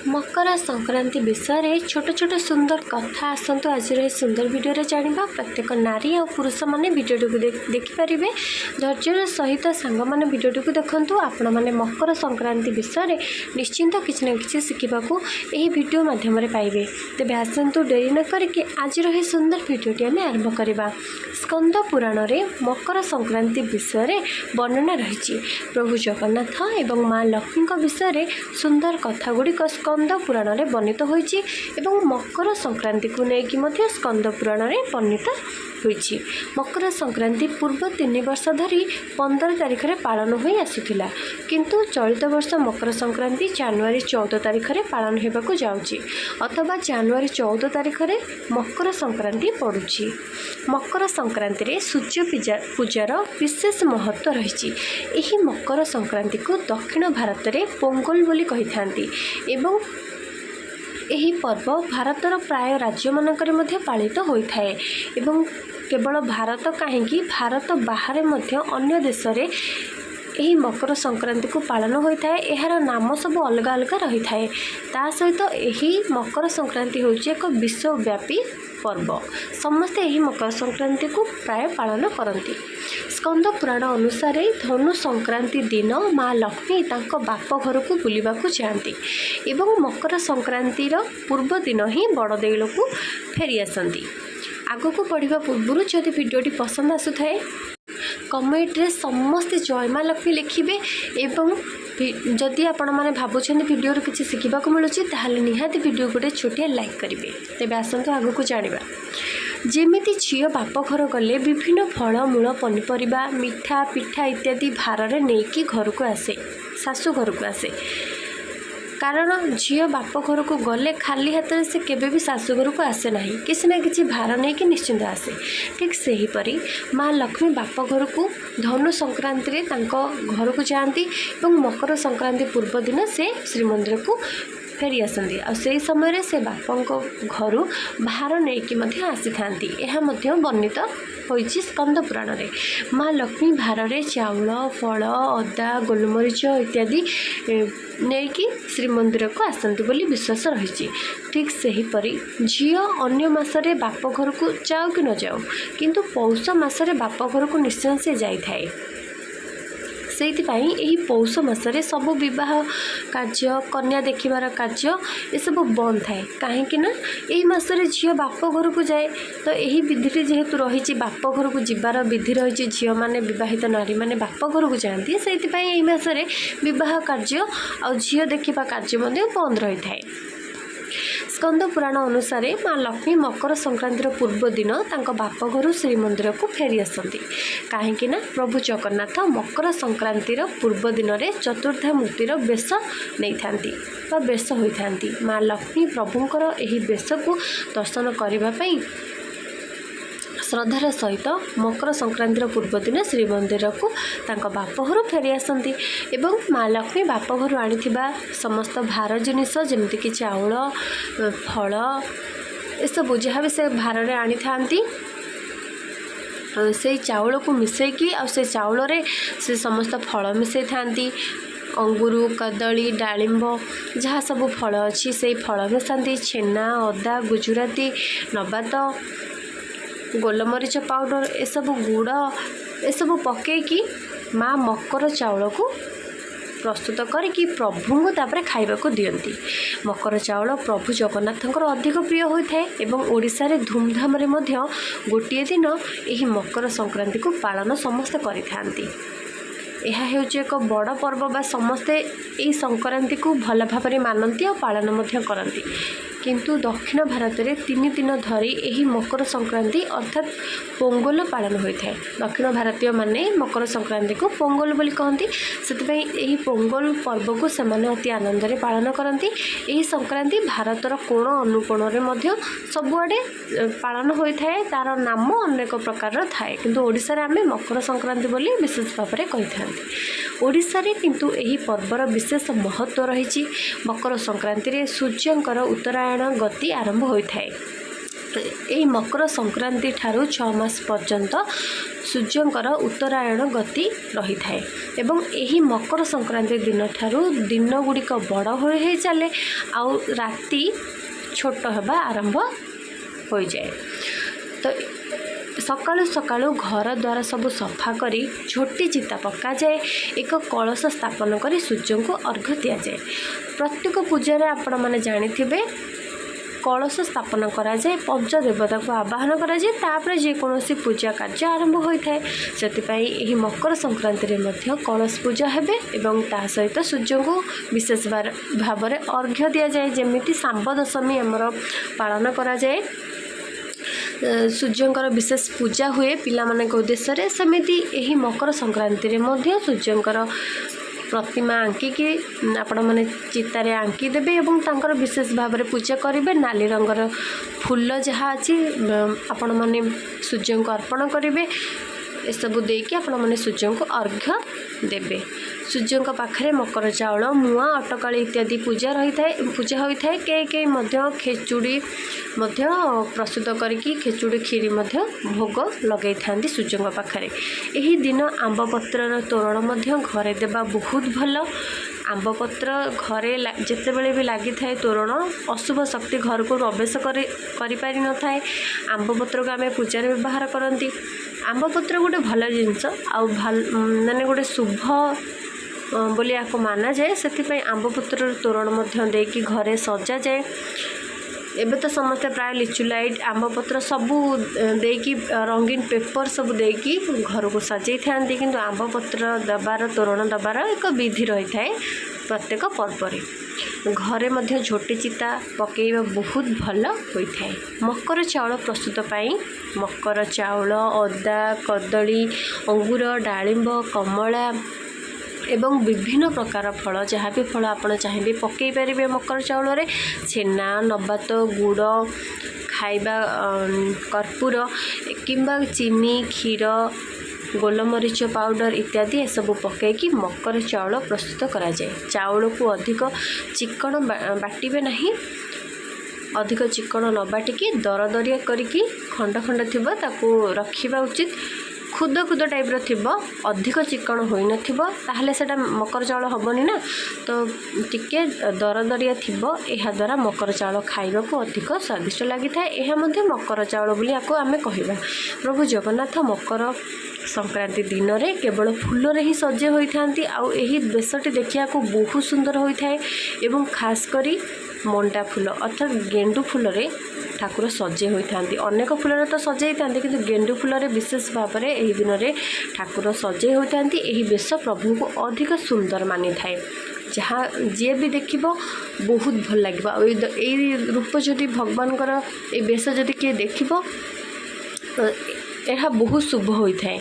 मकर संक्रांति विषय छोट छोट सुंदर कथा आसतु आज सुंदर वीडियो जाना। प्रत्येक नारी और पुरुष मैंने वीडियो को देखिपारे धैर्य सहित सांग मैंने वीडियो को देखूँ। आपण मैंने मकर संक्रांति विषय निश्चिंत किसी न कि शिखा यही वीडियो मध्यम पाइबे। तेज आसतु डेरी न करके आज सुंदर वीडियोटी आम आरंभ करवा। स्कंद पुराण में मकर संक्रांति विषय वर्णना रही। प्रभु जगन्नाथ एवं माँ लक्ष्मी विषय सुंदर कथा गुड़िक स्कंद पुराण में वर्णित होइछि एवं मकर संक्रांति को लेकिन स्कंद पुराण में वर्णित होइछि। मकर संक्रांति पूर्व 3 वर्ष धरी 15 तारिख में पालन हो आसुथिला, किंतु चलित वर्ष मकर संक्रांति जनवरी 14 तारिख में पालन होबाकु जाउछि, अथवा जनवरी 14 तारिख में मकर संक्रांति पड़ुछि। मकर संक्रांति रे सूर्य पूजार विशेष महत्व रही। यही मकर संक्रांति को दक्षिण भारत में पोंगल बोली कही थांती एवं यही पर्व भारतर प्राय राज्य मानकरे मध्य पालित होता है एवं केवल भारत कहीं भारत बाहर मध्य अन्य देश में यही मकर संक्रांति को पालन होता है। यार नाम सब अलग अलग रही थाए। ता सहित यही मकर संक्रांति होची एक विश्वव्यापी पर्व। समस्ते यही मकर संक्रांति को प्राय पालन करती। स्कंद पुराण अनुसार धनु संक्रांति दिन माँ लक्ष्मी तांको बाप घर को बुलवा जाती एवं मकर संक्रांतिर पूर्व दिन ही बड़ देउल को फेरी आसती। आग को पढ़ा पूर्व जदि वीडियोटी पसंद आसुए कमेंट रे समस्ते जय माँ लक्ष्मी लिखिए एवं जदि आपण मैंने भावुं वीडियो किसी शिखा मिलूँ ताहले निहाती वीडियो गोटे छोटिया लाइक करेंगे। तेज आसतु आग को जाना। जेमिति झील बाप घर गले विभिन्न फल मूल पनीपरिया मिठा पिठा इत्यादि भार नहीं कि घर को आसे, शाशु घर को आसे। कारण झील बाप घर को गले खाली हाथ में से केबे भी शाशु घर को आसे ना, किसी न किसी भार नहीं कि निश्चिंत आसे। ठीक से परी माँ लक्ष्मी बाप घर को धनु संक्रांति रे तांको घर को जाती और मकर संक्रांति पूर्व दिन से श्रीमंदिर को फेरी आसती। से समय से बापा घर भार नहीं आसी था। यह वर्णित होइछि स्कंद पुराण में। माँ लक्ष्मी भार में चाउल फल अदा गोलमरीच इत्यादि नहीं कि श्रीमंदिर को आसती बोली विश्वास रही। ठीक से परी झील अन्य मसरे बाप घर को जाओ कि न जाओ, किंतु पौष मसरे बाप घर को निश्चय से जाए। से पौष मसरे सबू विवाह कार्य कन्या देखिबार कार्य ये सब बंद थाए। कहीं यही मसरे झील बाप घर को जाए तो यही विधि जेहेतु रही बाप घर को जीवार विधि रही। झील मैंने बहित नारी मैंने बाप घर को जाती से यही मसरे विवाह कार्य और झील देखा कार्य बंद रही थाए। स्कंद पुराण अनुसार माँ लक्ष्मी मकर संक्रांतिर पूर्व दिन तांको बाप घर श्रीमंदिर को फेरी आसती। कहीं प्रभु जगन्नाथ मकर संक्रांतिर पूर्व दिन में चतुर्धा मूर्तिर बेश नहीं थांती बा बेश होता। माँ लक्ष्मी प्रभुंकर यही बेश को दर्शन करने श्रद्धार सहित मकर संक्रांतिर पूर्व दिन श्रीमंदिर को तांको बाप घर फेरी आसती एवं माँ लक्ष्मी बाप घर आनी समस्त भार जिनिस जमीक कि चाउल फल ये सब जहाँ भी से भार में आनी था से चाउल को मिसेकी आ से चाउल रे से समस्त फल मिसई थांती। अंगूर कदली डालिंब जहाँ सब फल अच्छी से फल मिसाती। छेना अदा गुजराती नबात गोलमरीच पाउडर ये सब गुड़ ये सब पकईकि माँ मकर चाउल को प्रस्तुत करके प्रभु को तापर खाइबा को दियंती। मकर चाउल प्रभु जगन्नाथंकर अधिक प्रिय होता है एवं ओडिशा रे धूमधाम रे मध्य गोटे दिन यही मकर संक्रांति को पालन समस्ते करिथांती। यह हेउचे एक बड़ पर्व बा समस्ते यही संक्रांति को भल भाव में मानती और पालन मध्य करती। किंतु दक्षिण भारत में 3 दिन धरी यही मकर संक्रांति अर्थात पोंगल पालन होता है। दक्षिण भारतीय माने मकर संक्रांति को पोंगल बोली कहती। से यही पोंगल पर्व को सेमाने अति आनंद रे पालन करती। यही संक्रांति भारतर कोण अनुकोण में सबुआडे पालन होता है। तार नाम अनेक प्रकार थाए, किंतु ओडिशा रे आमे मकर संक्रांति बोली विशेष भाव में कही था। ओडिशा रे किंतु यही पर्वर विशेष महत्व रही। मकर संक्रांति रे सूर्यंकर उत्तरायण गति आरंभ होता है। यही मकर संक्रांति ठारू 6 मास पर्यंत सूर्यंकर उत्तरायण गति रही थाए एवं यही मकर संक्रांति दिन ठारू दिन गुड़िक बड़ हो चले आउ राति छोट होगा आरंभ हो जाए। तो सकाळु सकाळु घर द्वार सब सफा करी झोटी चिता पका जाए एक कलश स्थापन करी सूर्य को अर्घ्य दि जाए। प्रत्येक पूजा रे आपण माने जानिथिबे कलश स्थापन करा जाए पंचदेवता को आवाहन करा जाए तापर जे कोनोसी पूजा कार्य आरंभ होइथाय। सेतिपई एही मकर संक्रांति रे मध्य कलश पूजा हेबे एवं ता सहित सूर्य को विशेष भाव में अर्घ्य दि जाए। जेमिति सांब दशमी आमर पालन करा जाए सूर्यंकर विशेष पूजा हुए पिला मानक उद्देश्य रे सेमिति एही मकर संक्रांति रे मध्य सूर्यंकर प्रतिमा आंकिकी आपण मैंने चितारे आंकी देबे एवं तांकर विशेष भाव में पूजा करेंगे। नाली रंगर फूल जहाँ अच्छी आपण मैंने सूर्य को अर्पण करेंगे। एसबू देकी आपण मैंने सूर्य को अर्घ्य देबे। सूर्य पाखे मकर चाउल मुआ अटकाली इत्यादि पूजा होता है। कई खेचुड़ी प्रस्तुत करके खेचुड़ी खीरी भोग लगे था सूर्य पाखे। यही दिन आंब पत्र तोरण घरे देवा बहुत भल। आंब पत्र घरे जिते बड़े भी लगी थाए तोरण अशुभ शक्ति घर को प्रवेश कर पारि न थाए। आंब पत्र को आम पूजा व्यवहार करती। आंब पत्र गोटे भल जिनस माने गोटे शुभ बोली आपको माना जाए। से आंब पत्र तोरण देकी घरे सजा जाए। एबे तो समस्ते प्राय लिचु लाइट आंब पत्र सबू देकी रंगीन पेपर सब देकी घर को सजाई था किंतु आंब पत्र दबार तोरण दबार एक विधि रही थाए प्रत्येक पर्व। घरे मध्य झोटी चिता पकेइबा बहुत भल होइथाए। मकर चाउल प्रस्तुत पाई मकर चाउल अदा कदली अंगूर डालिंब कमला एवं विभिन्न प्रकार फल जहाँ भी फल आपड़ चाहिए पकई पारे मकर चाउल रे छेना नबात गुड़ खाइबा कर्पूर किंबा चीनी क्षीर गोलमरीच पाउडर इत्यादि ये सब पकईकी मकर चाउल प्रस्तुत करा जाए। चाउल को अधिक चिकन बाटिबे नहीं। अधिक चिकन न बाटिकी दरदरिया करिकी खंड खंड थिबा ताकू रखिबा उचित। खुद खुद टाइप थिबो अधिक चिकन होई नथिबो ताहले सेटा मकर चाउल हबनी ना। तो टिके दरदरिया थिबो एहा द्वारा मकर चाउल खाइबा को अधिक स्वादिष्ट लागि थाए। एहा मध्ये मकर चाउल बोली आको आमे कहिबा। प्रभु जगन्नाथ मकर संक्रांति दिन में केवल फूल रे ही सजे होई थांती। आउ एही बेसटी देखिया को बहुत सुंदर होई थाए एवं खास करी मंडा फूल अर्थात गेंडु फूल रे ठाकुर सजे होई थांती। अनेक फूल रे तो सजे थांती किंतु गेंडु फूल रे विशेष भाव में एही दिन रे ठाकुर सजे होई थांती। एही बेस प्रभु को अधिक सुंदर मानी थाए। जहाँ जे भी देखिबो बहुत भल लागिबो। एई रूप जदि भगवान कर ए बेस जदि के देखिबो यह बहुत शुभ होता है।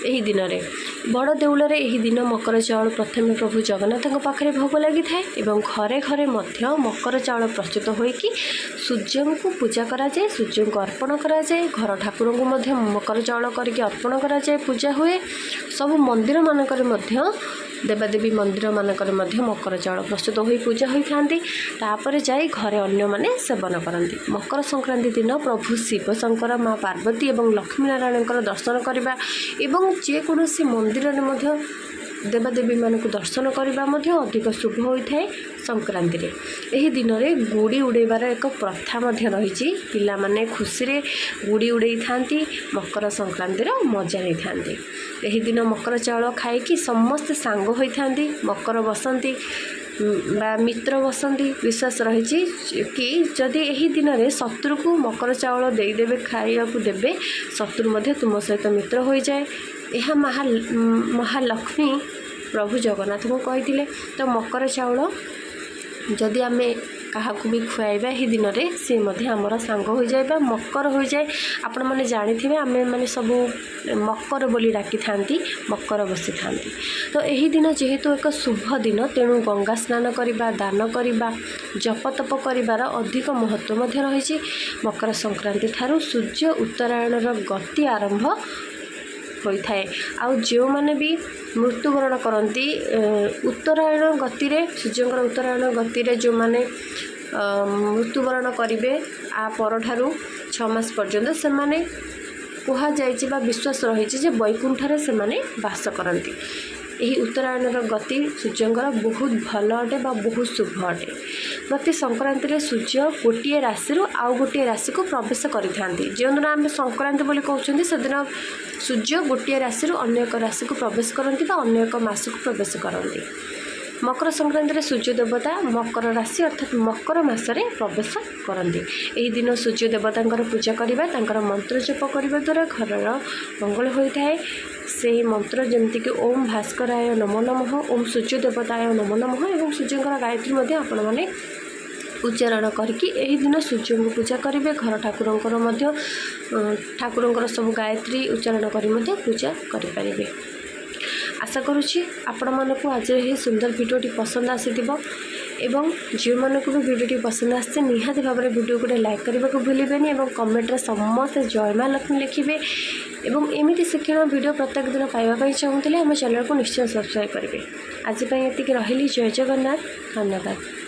यही दिन में बड़ देउल यही दिन मकर चाउल प्रथम प्रभु जगन्नाथ पाखे भोग लगी थाए एवं घरे घरे मध्य मकर चाउल प्रस्तुत होइकी सूर्य को पूजा करा जाए। सूर्य को अर्पण करा जाए। घर ठाकुर को मध्य मकर चाउल करके अर्पण करा जाए पूजा हुए। सब मंदिर मानकर मध्य देवादेवी मंदिर मानकर मध्य मकर चाउल प्रस्तुत हो पूजा होती। तापर जाई घरे अन्य माने सेवन करती। मकर संक्रांति दिन प्रभु शिव शंकर माँ पार्वती और लक्ष्मी नारायण दर्शन करने एवं जेकोसी मंदिर में देवादेवी मानक दर्शन करने अधिक शुभ होता है। संक्रांति रे एही दिन में गुड़ी उड़ेबार एक प्रथा रही। पिला माने खुशी रे गुड़ी उड़े थांती मकर संक्रांति मजा नहीं थांती। एही दिन मकर चाउल खाई समस्त सांग होती मकर बसंती बा मित्र बसंती। विश्वास रही कि जदि यही दिन में शत्रु को मकर चाउल देदेवे खाइबा देवे शत्रु मध्य तुम सहित मित्र हो जाए। यह महालक्ष्मी प्रभु जगन्नाथ को कही। तो मकर चाउल जदि आम क्या भी खुआइबा ही दिन में सी आमर सांग हो जाए मकर हो जाए। आपण मैंने जानी आम मैंने सब मकर बोली डाकी था मकर बसी था। तो यही दिन जेहेतु एक शुभ दिन तेणु गंगा स्नान करने दान करने जप तप कर अधिक महत्व रही। मकर संक्रांति ठारू सूर्य उत्तरायण गति आरंभ होता है। आउ जो मैंने भी मृत्युवरण करती उत्तरायण गति रे सूर्यंकर उत्तरायण गति रे जो मैंने मृत्युवरण करेंगे आ पर ठारू 6 मास पर्यंत से माने କୁହାଯାଇଛି ବା ବିଶ୍ୱାସ ରହିଛି ଯେ ବୈକୁଣ୍ଠରେ ସେମାନେ ବାସ କରନ୍ତି। ଏହି ଉତ୍ତରାୟଣର ଗତି ସୂର୍ଯ୍ୟଙ୍କର ବହୁତ ଭଲ ଅଟେ ବା ବହୁତ ଶୁଭ ଅଟେ। ପ୍ରତି ସଂକ୍ରାନ୍ତିରେ ସୂର୍ଯ୍ୟ ଗୋଟିଏ ରାଶିରୁ ଆଉ ଗୋଟିଏ ରାଶିକୁ ପ୍ରବେଶ କରିଥାନ୍ତି। ଯେଉଁଦିନ ଆମେ ସଂକ୍ରାନ୍ତି ବୋଲି କହୁଛନ୍ତି ସେଦିନ ସୂର୍ଯ୍ୟ ଗୋଟିଏ ରାଶିରୁ ଅନ୍ୟ ଏକ ରାଶିକୁ ପ୍ରବେଶ କରନ୍ତି ବା ଅନ୍ୟ ଏକ ମାସକୁ ପ୍ରବେଶ କରନ୍ତି। ମକର ସଂକ୍ରାନ୍ତିରେ ସୂର୍ଯ୍ୟ ଦେବତା ମକର ରାଶି ଅର୍ଥାତ୍ ମକର ମାସରେ ପ୍ରବେଶ କରନ୍ତି। ଏହି ଦିନ ସୂର୍ଯ୍ୟ ଦେବତାଙ୍କର ପୂଜା କରିବା ତାଙ୍କର ମନ୍ତ୍ର ଜପ କରିବା ଦ୍ୱାରା ଘରର ମଙ୍ଗଳ ହୋଇଥାଏ। ସେହି ମନ୍ତ୍ର ଯେମିତିକି ଓମ୍ ଭାସ୍କରାୟ ନମୋ ନମଃ, ଓମ୍ ସୂର୍ଯ୍ୟ ଦେବତାୟ ନମୋ ନମଃ ଏବଂ ସୂର୍ଯ୍ୟଙ୍କର ଗାୟତ୍ରୀ ମଧ୍ୟ ଆପଣମାନେ ଉଚ୍ଚାରଣ କରିକି ଏହି ଦିନ ସୂର୍ଯ୍ୟଙ୍କୁ ପୂଜା କରିବେ। ଘର ଠାକୁରଙ୍କର ମଧ୍ୟ ଠାକୁରଙ୍କର ସବୁ ଗାୟତ୍ରୀ ଉଚ୍ଚାରଣ କରି ମଧ୍ୟ ପୂଜା କରିପାରିବେ। ଆଶା କରୁଛି ଆପଣମାନଙ୍କୁ ଆଜିର ଏହି ସୁନ୍ଦର ଭିଡ଼ିଓଟି ପସନ୍ଦ ଆସିଥିବ ଏବଂ ଯେଉଁମାନଙ୍କୁ ବି ଭିଡ଼ିଓଟି ପସନ୍ଦ ଆସିছে ନିହାତି ଭାବରେ ଭିଡ଼ିଓକୁ ଗୋଟେ ଲାଇକ୍ କରିବାକୁ ଭୁଲିବେନି ଏବଂ କମେଣ୍ଟରେ ସମସ୍ତେ ଜୟ ମା ଲକ୍ଷ୍ମୀ ଲେଖିବେ ଏବଂ ଏମିତି ଶିକ୍ଷଣ ଭିଡ଼ିଓ ପ୍ରତ୍ୟେକ ଦିନ ପାଇବା ପାଇଁ ଚାହୁଁଥିଲେ ଆମ ଚ୍ୟାନେଲକୁ ନିଶ୍ଚୟ ସବସ୍କ୍ରାଇବ୍ କରିବେ। ଆଜି ପାଇଁ ଏତିକି ରହିଲି। ଜୟ ଜଗନ୍ନାଥ। ଧନ୍ୟବାଦ।